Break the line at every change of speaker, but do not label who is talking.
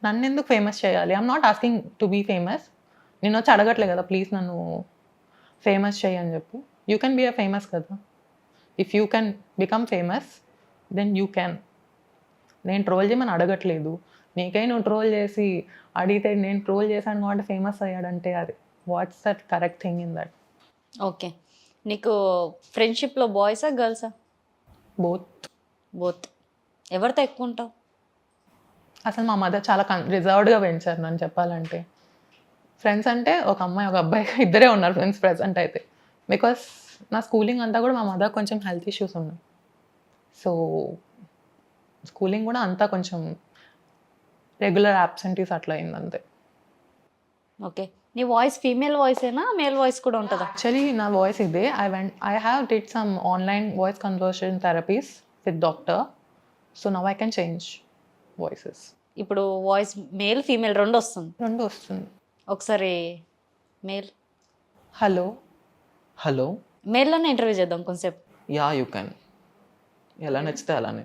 నన్నెందుకు ఫేమస్ చేయాలి? I'm not asking to be famous. నేనొచ్చి అడగట్లే కదా! ప్లీజ్ నన్ను ఫేమస్ చెయ్యి అని చెప్పి. యూ కెన్ బీ ఫేమస్ కదా! If you can become famous then you can. నేను ట్రోల్ చేయమని అడగట్లేదు. నీకై నువ్వు ట్రోల్ చేసి అడిగితే నేను ట్రోల్ చేశాను కాబట్టి ఫేమస్ అయ్యాడంటే అది what's that correct thing in that?
Okay. నీకు ఫ్రెండ్‌షిప్‌లో బాయ్సా? గర్ల్సా?
బోత్.
బోత్. ఎవరితో ఎక్కువ ఉంటావు?
అసలు మా మదర్ చాలా రిజర్వ్డ్‌గా పెంచారు నన్ను చెప్పాలంటే. ఫ్రెండ్స్ అంటే ఒక అమ్మాయి, ఒక అబ్బాయి ఇద్దరే ఉన్నారు ఫ్రెండ్స్ ప్రెజెంట్ అయితే. బికాస్ నా స్కూలింగ్ అంతా కూడా మా మదర్ కొంచెం హెల్త్ ఇష్యూస్ ఉన్నాయి. సో, స్కూలింగ్ కూడా అంతా కొంచెం రెగ్యులర్ యాబ్సెంటీస్ అట్లా అయిందంతే.
ఓకే. నీ వాయిస్ ఫీమేల్ వాయిసేనా? మేల్ వాయిస్ కూడా ఉంటదా?
యాక్చువల్లీ నా వాయిస్ ఇదే. I have did some online voice conversion therapies with doctor. So, now I can change voices.
ఇప్పుడు వాయిస్ మేల్, ఫీమేల్ 2 వస్తుంది.
2 వస్తుంది.
ఒకసారి మేల్.
హలో. హలో.
మేల్‌లోనే ఇంటర్వ్యూ చేద్దాం కొంసేపు.
యాహ్! You can. ఎలా నచ్చితే అలానే.